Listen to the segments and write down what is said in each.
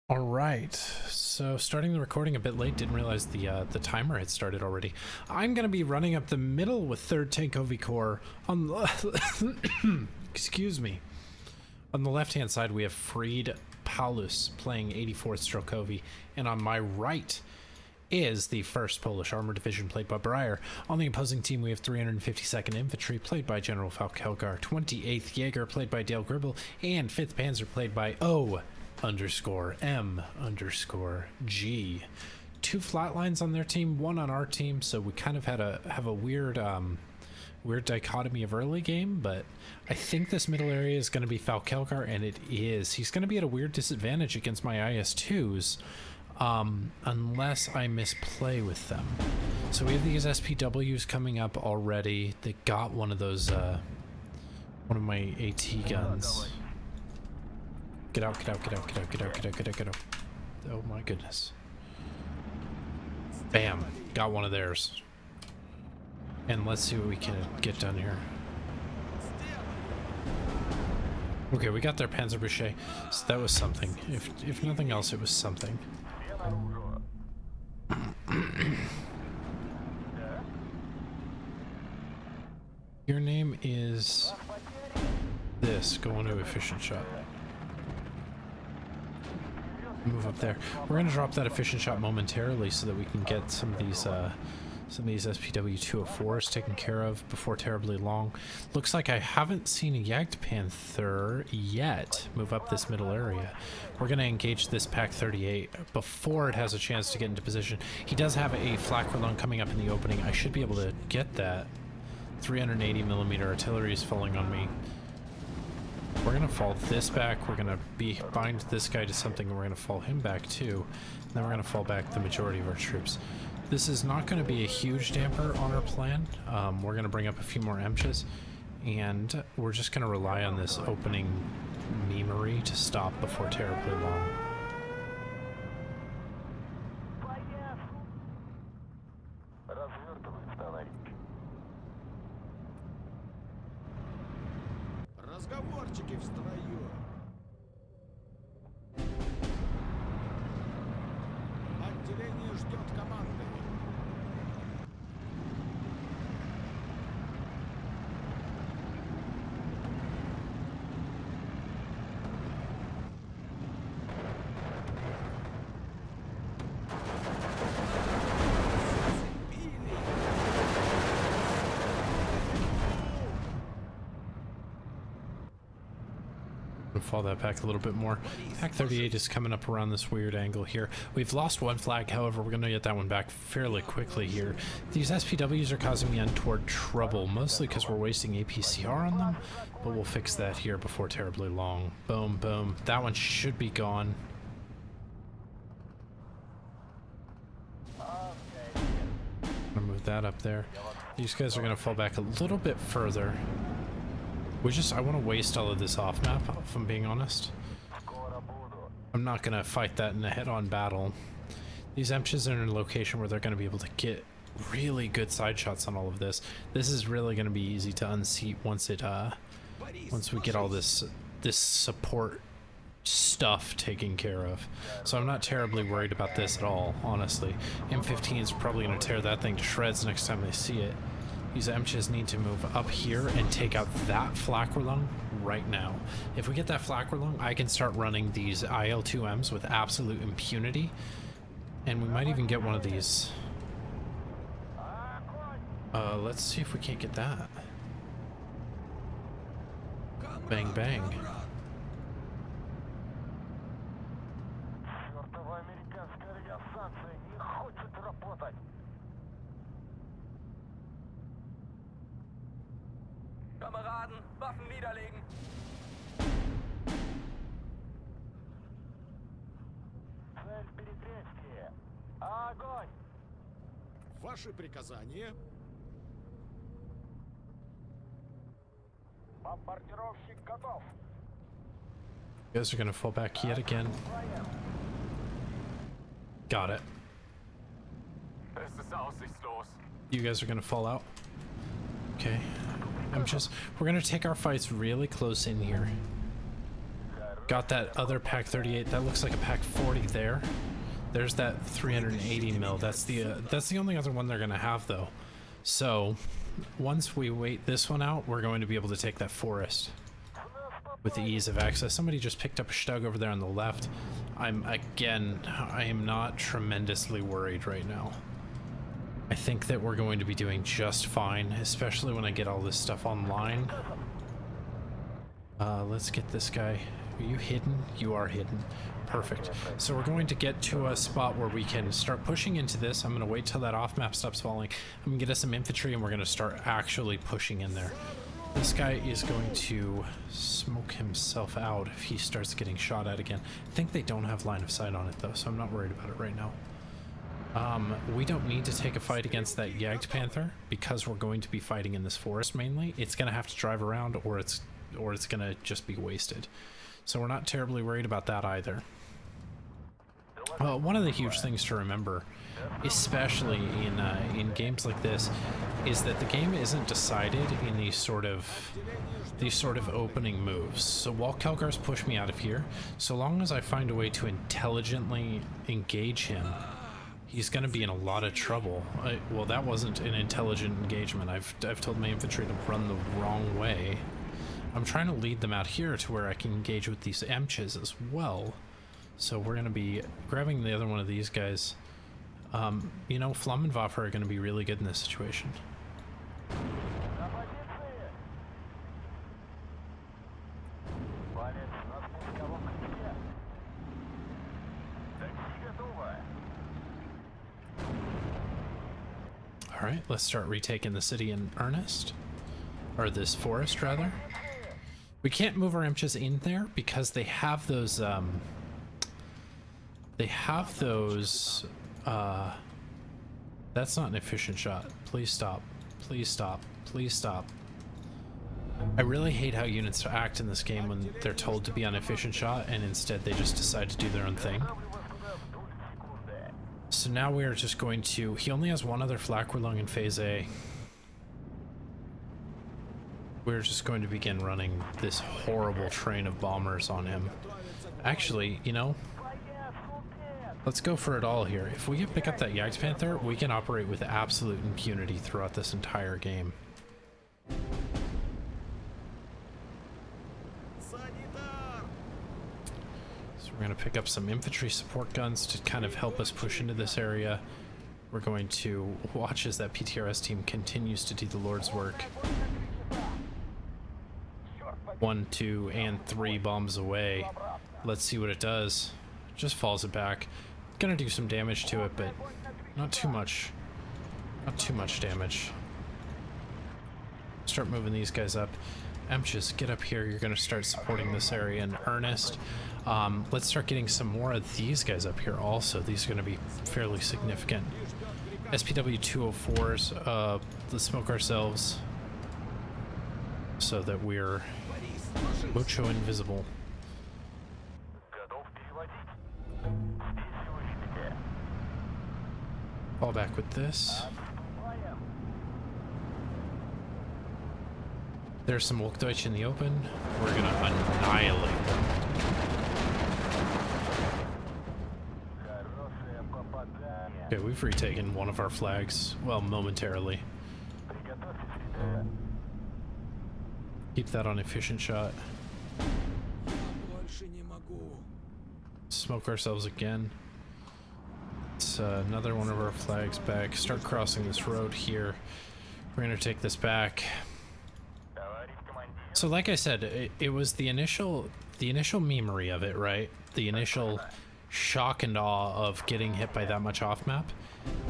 All right, so starting the recording a bit late, didn't realize the timer had started already. I'm gonna be running up the middle with 3rd tankovy Corps on the excuse me. On the left-hand side, we have Freed Paulus playing 84th Strokovy, and on my right is the 1st Polish Armor Division played by Breyer. On the opposing team, we have 352nd Infantry played by General Fal Kel Gar, 28th Jaeger played by Dale Gribble, and 5th Panzer played by O_M_G. 2 flatlines on their team, 1 on our team, so we kind of have a weird dichotomy of early game, but I think this middle area is going to be Fal Kel Gar, and it is. He's going to be at a weird disadvantage against my IS-2s, unless I misplay with them. So we have these SPWs coming up already. They got one of those, one of my AT guns. Get out, get out, get out, get out, get out, get out, get out, get out. Oh my goodness. Bam. Got one of theirs. And let's see what we can get done here. Okay, we got their Panzerbücher, so that was something. If nothing else, it was something. Your name is this. Go into efficient shot. Move up there. We're gonna drop that efficient shot momentarily so that we can get some of these SPW 204s taken care of before terribly long. Looks like I haven't seen a Jagdpanther yet move up this middle area. We're gonna engage this Pack 38 before it has a chance to get into position. He does have a flak lung coming up in the opening. I should be able to get that. 380mm artillery is falling on me. We're gonna fall this back, we're gonna bind this guy to something, and we're gonna fall him back too, and then we're gonna fall back the majority of our troops. This is not gonna be a huge damper on our plan. We're gonna bring up a few more MCHs, and we're just gonna rely on this opening memery to stop before terribly long. Разговорчики в строю. Отделение ждет команды. Fall that back a little bit more. Pack 38 is coming up around this weird angle here. We've lost 1 flag, however, we're going to get that one back fairly quickly here. These SPWs are causing me untoward trouble, mostly because we're wasting APCR on them, but we'll fix that here before terribly long. Boom, boom. That one should be gone. I'm gonna move that up there. These guys are going to fall back a little bit further. I want to waste all of this off map, if I'm being honest. I'm not going to fight that in a head-on battle. These MCHs are in a location where they're going to be able to get really good side shots on all of this. This is really going to be easy to unseat once we get all this support stuff taken care of. So I'm not terribly worried about this at all, honestly. M15 is probably going to tear that thing to shreds next time they see it. These MCHs need to move up here and take out that Flakwerlung right now. If we get that Flakwerlung, I can start running these IL-2Ms with absolute impunity. And we might even get one of these. Let's see if we can't get that. Bang, bang. Kameraden, Waffen niederlegen! Цель перекрестие. Огонь! Ваши приказания? Бомбардировщик готов. You guys are gonna fall back yet again. Got it. Es ist aussichtslos. You guys are gonna fall out. Okay. We're gonna take our fights really close in here. Got that other Pack 38. That looks like a Pack 40 there. There's that 380 mil. That's the only other one they're gonna have though. So once we wait this one out, we're going to be able to take that forest with the ease of access. Somebody just picked up a Stug over there on the left. I am not tremendously worried right now. I think that we're going to be doing just fine, especially when I get all this stuff online. Let's get this guy. Are you hidden? You are hidden. Perfect. So we're going to get to a spot where we can start pushing into this. I'm going to wait till that off map stops falling. I'm going to get us some infantry and we're going to start actually pushing in there. This guy is going to smoke himself out if he starts getting shot at again. I think they don't have line of sight on it though, so I'm not worried about it right now. We don't need to take a fight against that Jagdpanther because we're going to be fighting in this forest mainly. It's going to have to drive around or it's going to just be wasted. So we're not terribly worried about that either. One of the huge things to remember, especially in games like this, is that the game isn't decided in these sort of opening moves. So while Kel Gar's pushed me out of here, so long as I find a way to intelligently engage him, he's going to be in a lot of trouble. Well, that wasn't an intelligent engagement. I've told my infantry to run the wrong way. I'm trying to lead them out here to where I can engage with these Emches as well. So we're going to be grabbing the other one of these guys. You know, Flammenwaffe are going to be really good in this situation. Alright, let's start retaking the city in earnest. Or this forest, rather. We can't move our Emches in there because they have those, that's not an efficient shot. Please stop. Please stop. Please stop. I really hate how units act in this game when they're told to be on efficient shot and instead they just decide to do their own thing. So now we are just going to... He only has one other Flak-Lung in Phase A. We're just going to begin running this horrible train of bombers on him. Actually, you know, let's go for it all here. If we can pick up that Jagdpanther, we can operate with absolute impunity throughout this entire game. So we're going to pick up some infantry support guns to kind of help us push into this area. We're going to watch as that PTRS team continues to do the Lord's work. 1, 2, and 3 bombs away. Let's see what it does. Just falls it back. Gonna do some damage to it, but not too much. Not too much damage. Start moving these guys up. Emches, get up here. You're gonna start supporting this area in earnest. Let's start getting some more of these guys up here also. These are gonna be fairly significant. SPW-204s, let's smoke ourselves so that we're mucho invisible. Fall back with this. There's some Wolkdeutsch in the open. We're gonna annihilate them. Okay, we've retaken one of our flags. Well, momentarily. Keep that on efficient shot. Smoke ourselves again. It's another one of our flags back. Start crossing this road here. We're gonna take this back. So like I said, it was the initial memery of it, right? The initial shock and awe of getting hit by that much off map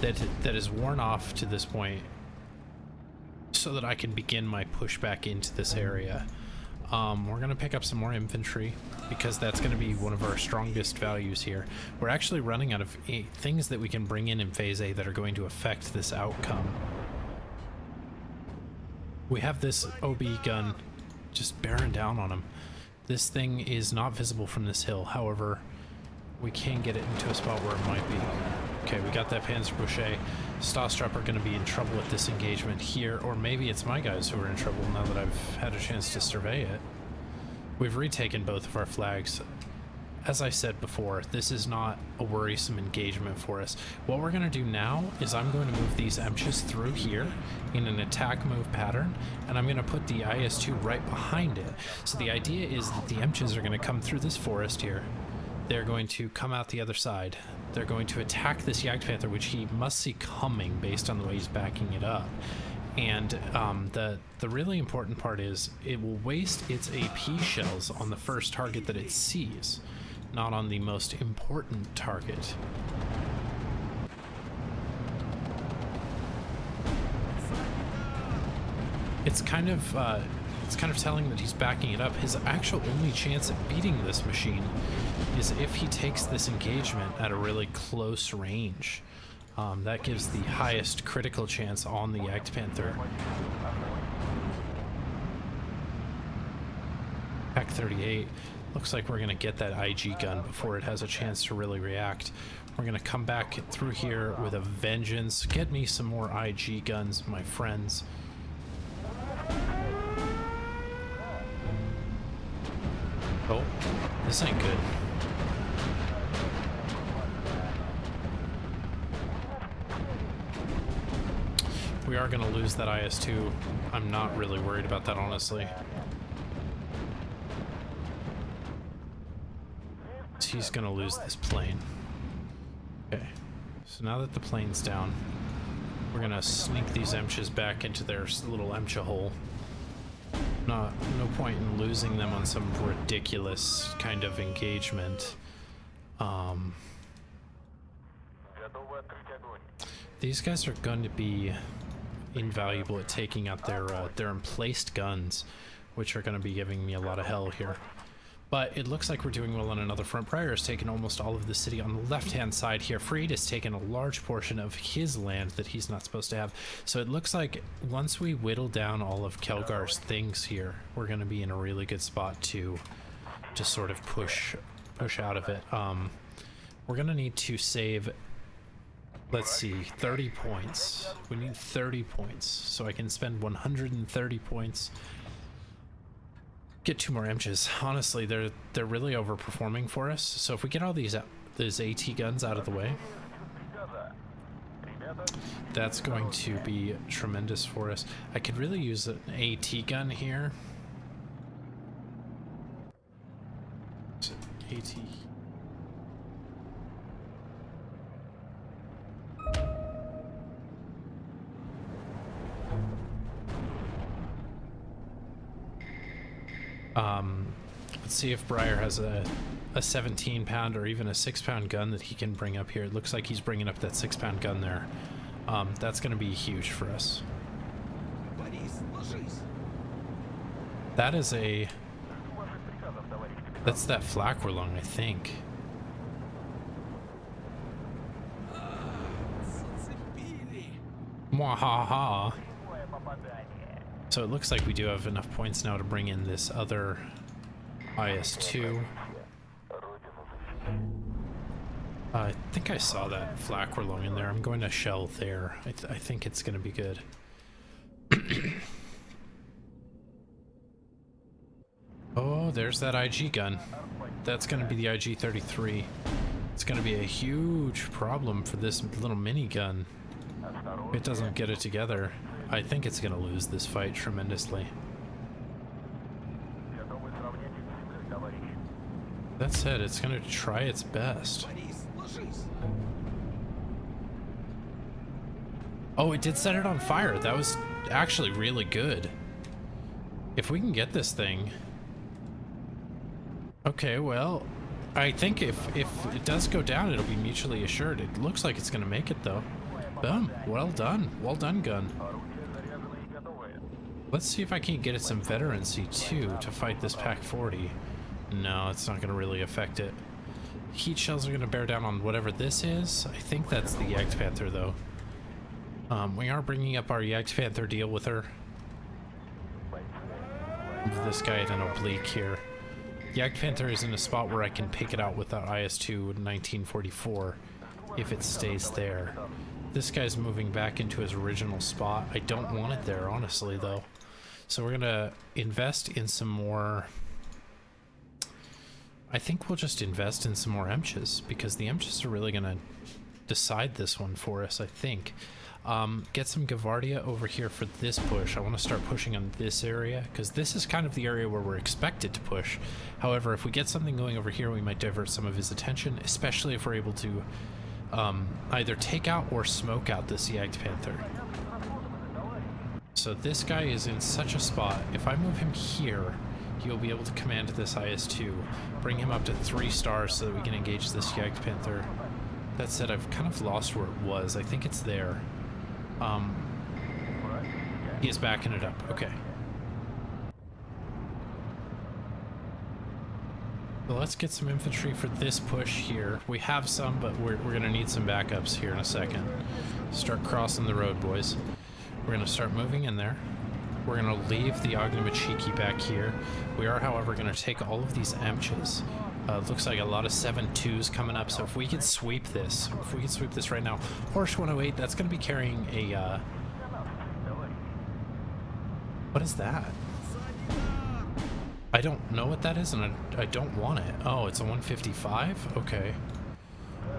that is worn off to this point so that I can begin my push back into this area. We're gonna pick up some more infantry because that's gonna be one of our strongest values here. We're actually running out of things that we can bring in Phase A that are going to affect this outcome. We have this OB gun just bearing down on him. This thing is not visible from this hill, however, we can get it into a spot where it might be. Okay, we got that Panzerboucher. Stahlstrup are going to be in trouble with this engagement here, or maybe it's my guys who are in trouble now that I've had a chance to survey it. We've retaken both of our flags. As I said before, this is not a worrisome engagement for us. What we're going to do now is I'm going to move these Emches through here in an attack move pattern, and I'm going to put the IS-2 right behind it. So the idea is that the Emches are going to come through this forest here. They're going to come out the other side. They're going to attack this Jagdpanther, which he must see coming based on the way he's backing it up. And the really important part is it will waste its AP shells on the first target that it sees, not on the most important target. It's kind of telling that he's backing it up. His actual only chance at beating this machine is if he takes this engagement at a really close range. That gives the highest critical chance on the Jagdpanther. Pack 38. Looks like we're going to get that IG gun before it has a chance to really react. We're going to come back through here with a vengeance. Get me some more IG guns, my friends. Oh, this ain't good. We are going to lose that IS-2. I'm not really worried about that, honestly. He's going to lose this plane. Okay, so now that the plane's down, we're going to sneak these Emches back into their little Emcha hole. No point in losing them on some ridiculous kind of engagement. These guys are going to be invaluable at taking out their emplaced guns, which are going to be giving me a lot of hell here. But it looks like we're doing well on another front. Pryor has taken almost all of the city on the left-hand side here. Freed has taken a large portion of his land that he's not supposed to have. So it looks like once we whittle down all of Kel Gar's things here, we're going to be in a really good spot to sort of push out of it. We're going to need to save, let's see, 30 points. We need 30 points. So I can spend 130 points. Get 2 more Emches. Honestly, they're really overperforming for us. So if we get all these AT guns out of the way, that's going to be tremendous for us. I could really use an AT gun here. AT. Let's see if Breyer has a 17-pound or even a 6-pound gun that he can bring up here. It looks like he's bringing up that 6-pound gun there. That's going to be huge for us. That is that's that flak we're long, I think. Mwahaha. So it looks like we do have enough points now to bring in this other IS-2. I think I saw that flak we're long in there. I'm going to shell there. I think it's going to be good. Oh, there's that IG gun. That's going to be the IG-33. It's going to be a huge problem for this little minigun. If it doesn't get it together, I think it's going to lose this fight tremendously. That said, it's going to try its best. Oh, it did set it on fire. That was actually really good. If we can get this thing... Okay, well, I think if it does go down, it'll be mutually assured. It looks like it's going to make it, though. Boom. Well done. Well done, gun. Let's see if I can't get it some veterancy, too, to fight this Pack 40. No, it's not going to really affect it. Heat shells are going to bear down on whatever this is. I think that's the Jagdpanther, though. We are bringing up our Jagdpanther deal with her. This guy at an oblique here. Jagdpanther is in a spot where I can pick it out with that IS-2 in 1944 if it stays there. This guy's moving back into his original spot. I don't want it there, honestly, though. So we're going to invest in some more I think we'll just invest in some more MCHs, because the MCHs are really going to decide this one for us, I think. Get some Gavardia over here for this push. I want to start pushing on this area, because this is kind of the area where we're expected to push. However, if we get something going over here, we might divert some of his attention, especially if we're able to either take out or smoke out this Jagdpanther. So this guy is in such a spot. If I move him here, he'll be able to command this IS-2, bring him up to 3 stars so that we can engage this Jagdpanther. That said, I've kind of lost where it was. I think it's there. He is backing it up. Okay. So let's get some infantry for this push here. We have some, but we're going to need some backups here in a second. Start crossing the road, boys. We're going to start moving in there. We're going to leave the Ognamachiki back here. We are, however, going to take all of these MCHs. Looks like a lot of 7.2s coming up, so if we could sweep this, right now. Horse 108, that's going to be carrying a, what is that? I don't know what that is, and I don't want it. Oh, it's a 155? Okay.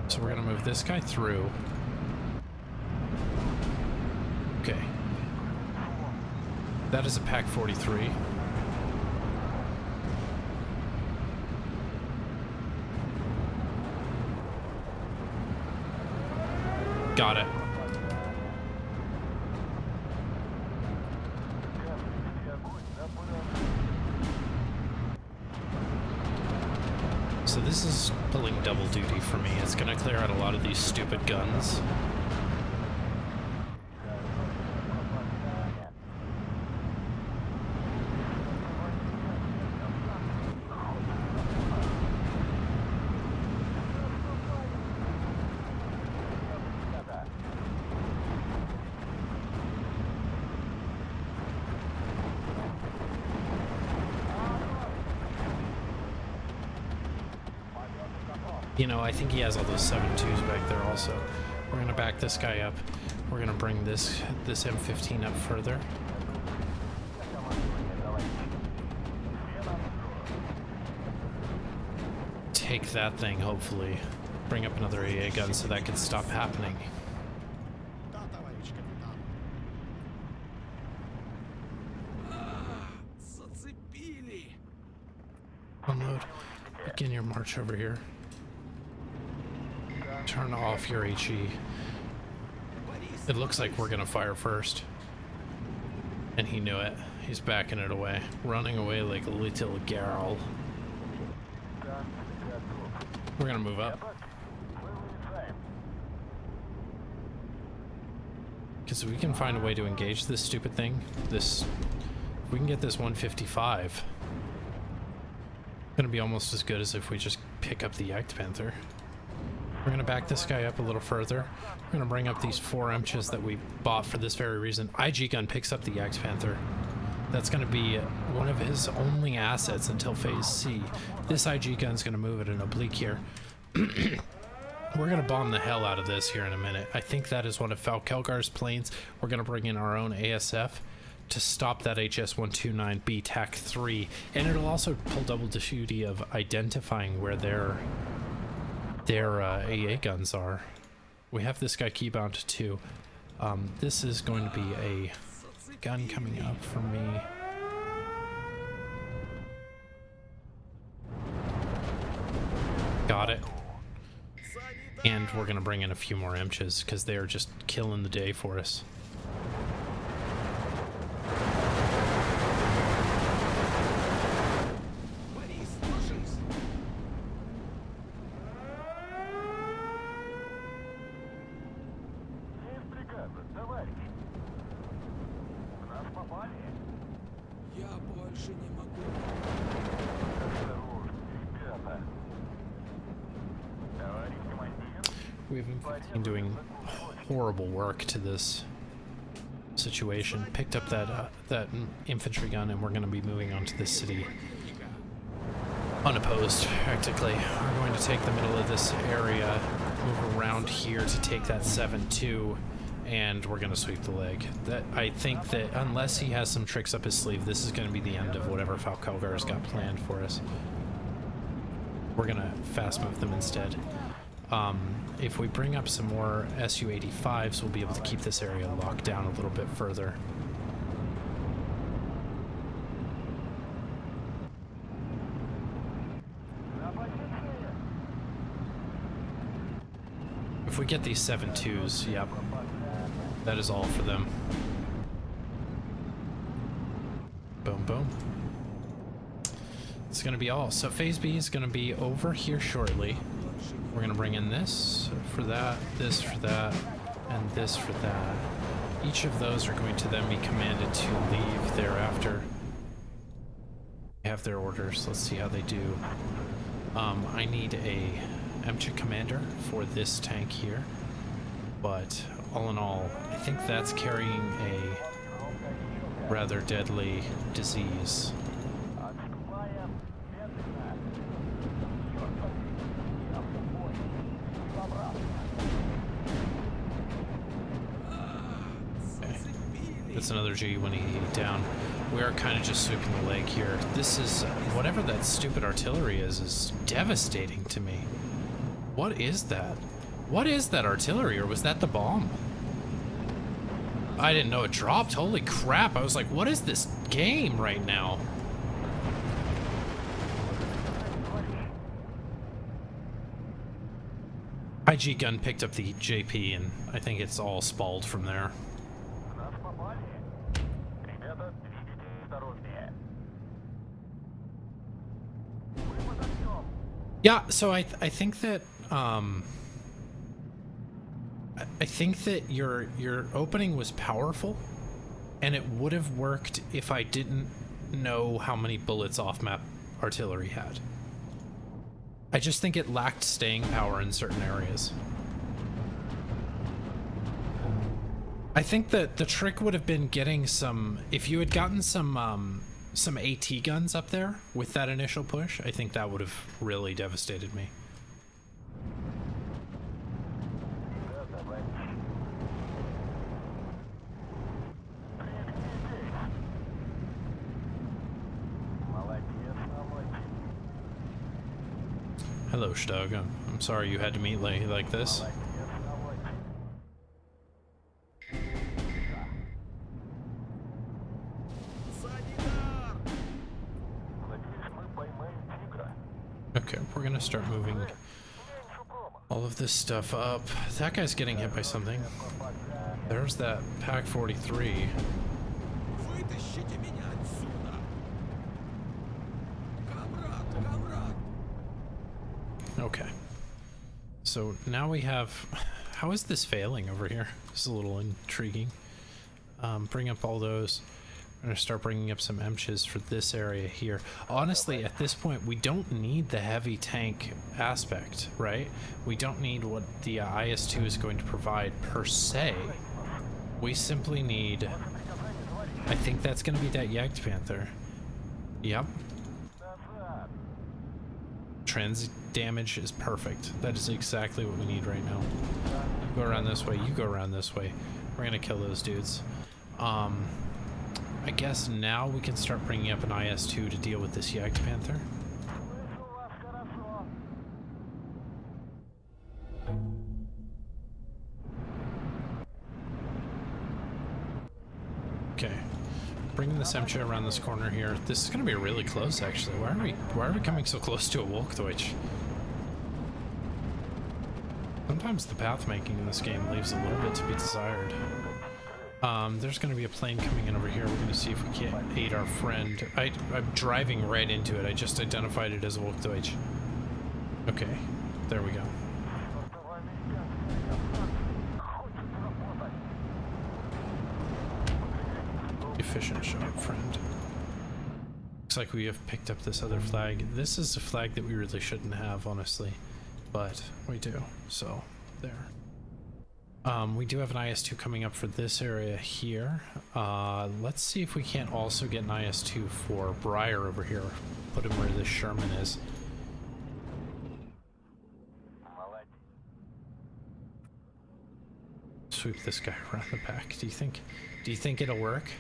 So we're going to move this guy through. Okay. That is a Pack 43. Got it. So this is pulling double duty for me. It's going to clear out a lot of these stupid guns. You know, I think he has all those 7.2s back there also. We're going to back this guy up. We're going to bring this M15 up further. Take that thing, hopefully. Bring up another AA gun so that can stop happening. Да, товарищ капитан. Зацепили. Unload. Begin your march over here. Turn off your HE. It looks like we're gonna fire first. And he knew it. He's backing it away. Running away like a little girl. We're gonna move up. Because if we can find a way to engage this stupid thing, if we can get this 155, it's gonna be almost as good as if we just pick up the Jagdpanther. We're going to back this guy up a little further. We're going to bring up these 4 MCHs that we bought for this very reason. IG gun picks up the Jagdpanther. That's going to be one of his only assets until Phase C. This IG gun's going to move at an oblique here. We're going to bomb the hell out of this here in a minute. I think that is one of Fal Kel Gar's planes. We're going to bring in our own ASF to stop that HS-129B TAC 3. And it'll also pull double duty of identifying where their AA guns are. We have this guy keybound too. This is going to be a gun coming up for me. Got it. And we're gonna bring in a few more MCHs because they are just killing the day for us. We've been doing horrible work to this situation. Picked up that infantry gun, and we're going to be moving on to this city unopposed, practically. We're going to take the middle of this area, move around here to take that 7-2, and we're going to sweep the leg. I think that unless he has some tricks up his sleeve, this is going to be the end of whatever Fal Kel Gar's got planned for us. We're gonna fast move them instead. If we bring up some more SU-85s, we'll be able to keep this area locked down a little bit further. If we get these 7.2s, yep, that is all for them. Boom, boom. It's gonna be all. So phase B is gonna be over here shortly. We're gonna bring in this for that, this for that, and this for that. Each of those are going to then be commanded to leave thereafter. They have their orders. Let's see how they do. I need a MCHA commander for this tank here, but all in all, I think that's carrying a rather deadly disease. That's another G188 down. We are kind of just sweeping the leg here. This is, whatever that stupid artillery is devastating to me. What is that? What is that artillery, or was that the bomb? I didn't know it dropped. Holy crap. I was like, what is this game right now? IG gun picked up the JP, and I think it's all spalled from there. Yeah, so I think that I think that your opening was powerful, and it would have worked if I didn't know how many bullets off-map artillery had. I just think it lacked staying power in certain areas. I think that the trick would have been getting some, if you had gotten some AT guns up there with that initial push, I think that would have really devastated me. Hello, Stug. I'm sorry you had to meet like this. Okay, we're gonna start moving all of this stuff up. That guy's getting hit by something. There's that Pack 43. Вытащите меня отсюда! Камрад! Okay. So now we have... How is this failing over here? This is a little intriguing. Bring up all those. I'm gonna start bringing up some MCHs for this area here. Honestly, at this point, we don't need the heavy tank aspect, right? We don't need what the IS-2 is going to provide per se. We simply need... I think that's gonna be that Jagdpanther. Yep. Transit damage is perfect. That is exactly what we need right now. You go around this way, you go around this way. We're gonna kill those dudes. I guess now we can start bringing up an IS-2 to deal with this Jagdpanther. Okay. Bringing this MCHA around this corner here. This is going to be really close, actually. Why are we coming so close to a Volkdeutsch? Sometimes the path making in this game leaves a little bit to be desired. There's going to be a plane coming in over here. We're going to see if we can't aid our friend. I'm driving right into it. I just identified it as a Volkdeutsch. Okay, there we go. Efficient shot, friend. Looks like we have picked up this other flag. This is a flag that we really shouldn't have, honestly, but we do. So there. We do have an IS-2 coming up for this area here. Let's see if we can't also get an IS-2 for Breyer over here. Put him where this Sherman is. Sweep this guy around the back. Do you think it'll work?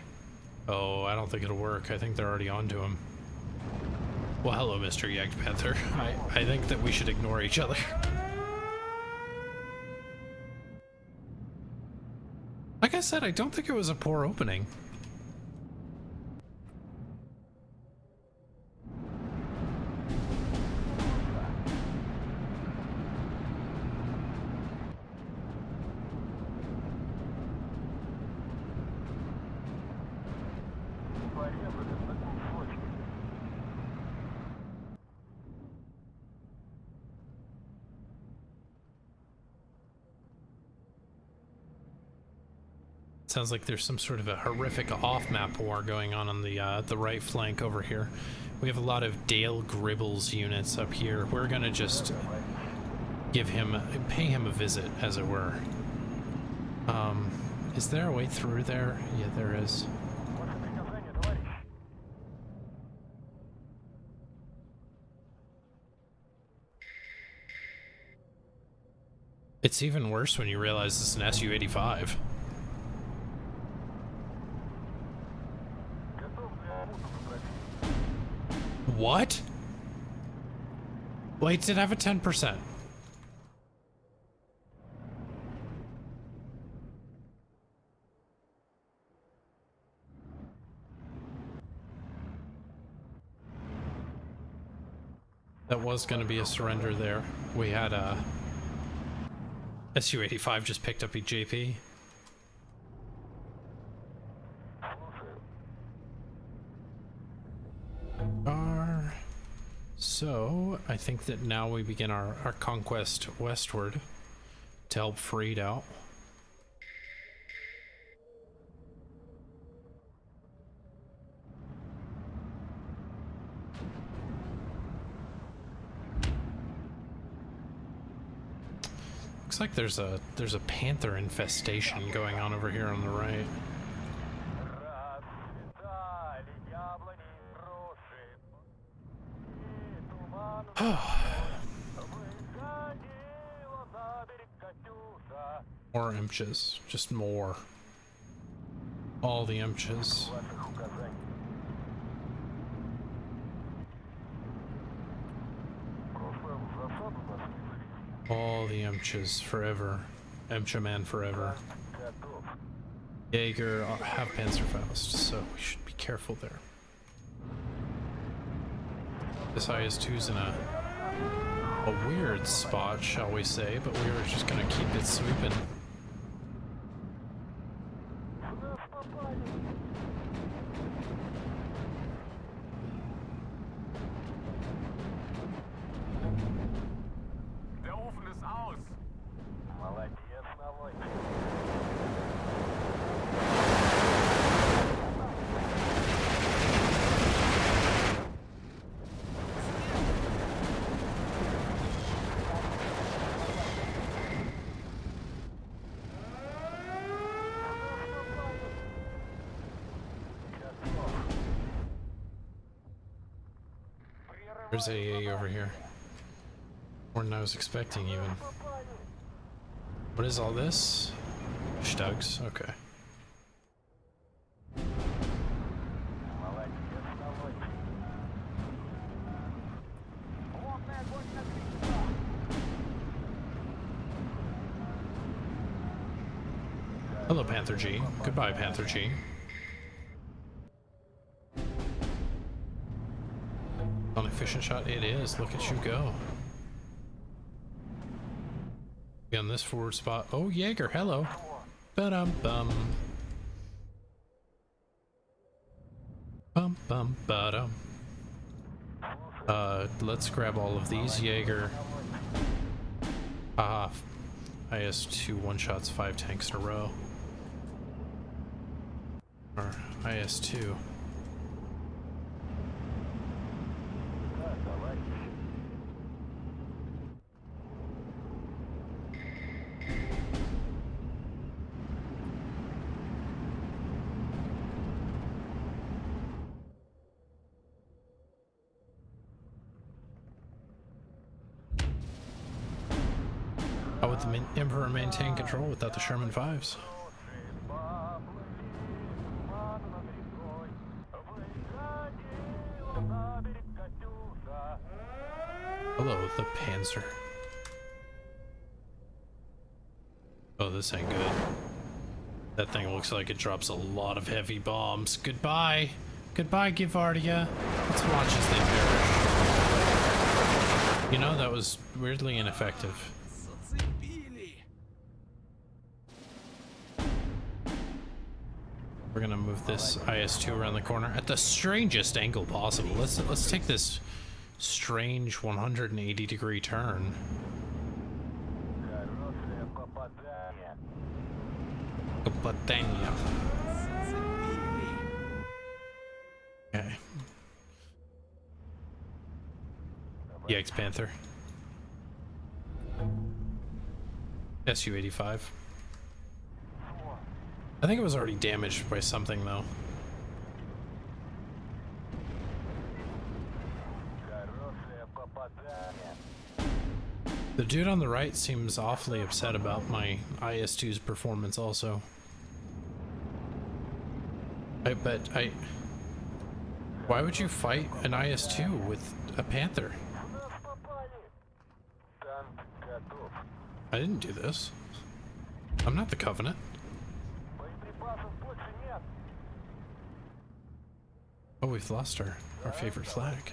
Oh, I don't think it'll work. I think they're already onto him. Well, hello, Mr. Jagdpanther. I think that we should ignore each other. Like I said, I don't think it was a poor opening. Sounds like there's some sort of a horrific off-map war going on the right flank over here. We have a lot of Dale Gribble's units up here. We're gonna just pay him a visit, as it were. Is there a way through there? Yeah, there is. It's even worse when you realize it's an SU-85. What? Wait, did it have a 10%? That was going to be a surrender there. We had a SU-85 just picked up a JP. So, I think that now we begin our conquest westward to help Freed out. Looks like there's a panther infestation going on over here on the right. More imches, just more. All the imches. All the imches forever. Emcha man forever. Jaeger have Panzerfaust, so we should be careful there. This IS-2's in a weird spot, shall we say, but we were just gonna keep it sweeping. Der Ofen ist aus. There's AA over here. More than I was expecting, even. What is all this? Stugs? Okay. Hello, Panther G. Goodbye, Panther G. On efficient shot, it is. Look at you go. Be on this forward spot. Oh, Jaeger, hello. Ba-dum-bum. Bum-bum-ba-dum. Let's grab all of these. Jaeger. Haha. IS-2 one-shots 5 tanks in a row. Or IS-2. How would the Emperor maintain control without the Sherman 5s? the Panzer. Oh, this ain't good. That thing looks like it drops a lot of heavy bombs. Goodbye. Goodbye, Givardia. Let's watch as they perish. You know, that was weirdly ineffective. Зацепили. We're gonna move this IS-2 around the corner at the strangest angle possible. Let's take this strange 180-degree turn. Capitania. Okay. Jagdpanther. SU-85. I think it was already damaged by something though. The dude on the right seems awfully upset about my IS-2's performance also. Why would you fight an IS-2 with a Panther? I didn't do this. I'm not the Covenant. Oh, we've lost our favorite flag.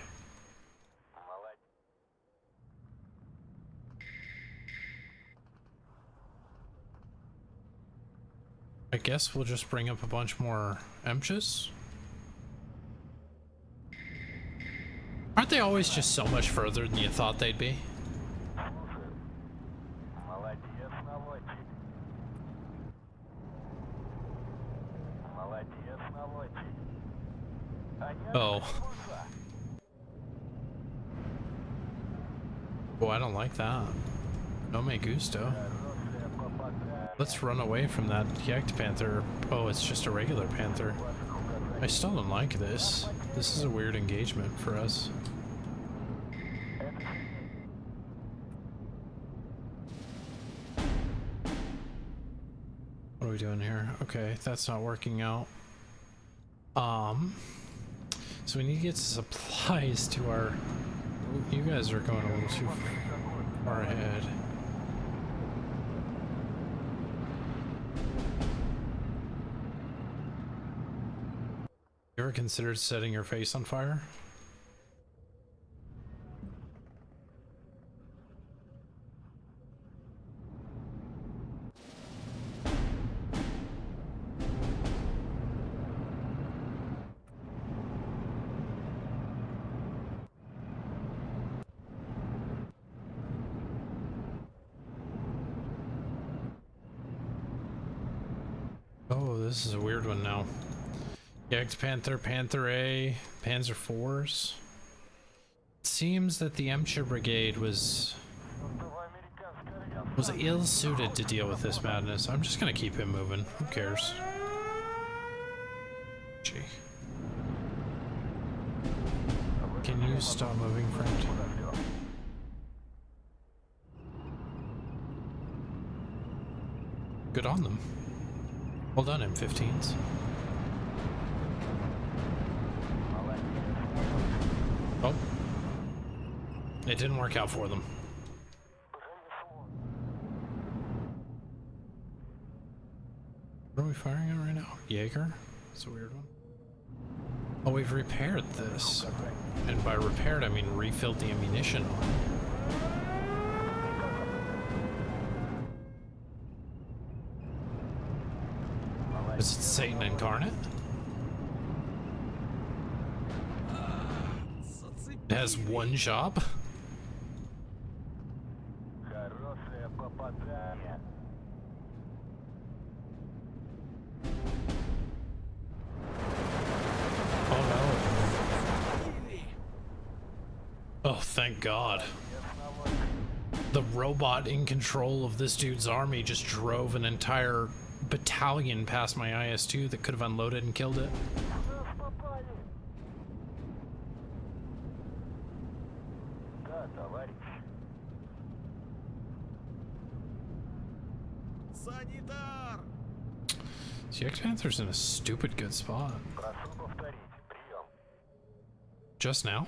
I guess we'll just bring up a bunch more MCHs. Aren't they always just so much further than you thought they'd be? Oh. Oh, I don't like that. No me gusto. Let's run away from that Jagdpanther. Oh, it's just a regular Panther. I still don't like this. This is a weird engagement for us. What are we doing here? Okay, that's not working out. So we need to get supplies to our... You guys are going a little too far ahead. You ever considered setting your face on fire? Oh, this is a weird one now. Jagdpanther, Panther A, Panzer IVs. It seems that the MCHR brigade was ill-suited to deal with this madness. I'm just gonna keep him moving. Who cares? Gee. Can you stop moving, friend? Good on them. Well done, M15s. Oh. It didn't work out for them. What are we firing at right now? Jaeger? That's a weird one. Oh, we've repaired this. And by repaired, I mean refilled the ammunition. Is it Satan incarnate? It has one job? Oh no. Oh, thank God. The robot in control of this dude's army just drove an entire battalion past my IS-2 that could have unloaded and killed it. Jagdpanther's in a stupid good spot. Just now?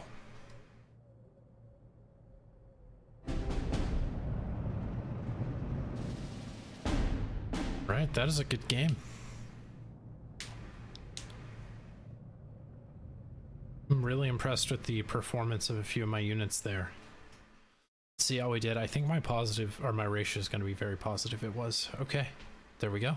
Right, that is a good game. I'm really impressed with the performance of a few of my units there. Let's see how we did. I think my positive, or my ratio is going to be very positive. It was. Okay, there we go.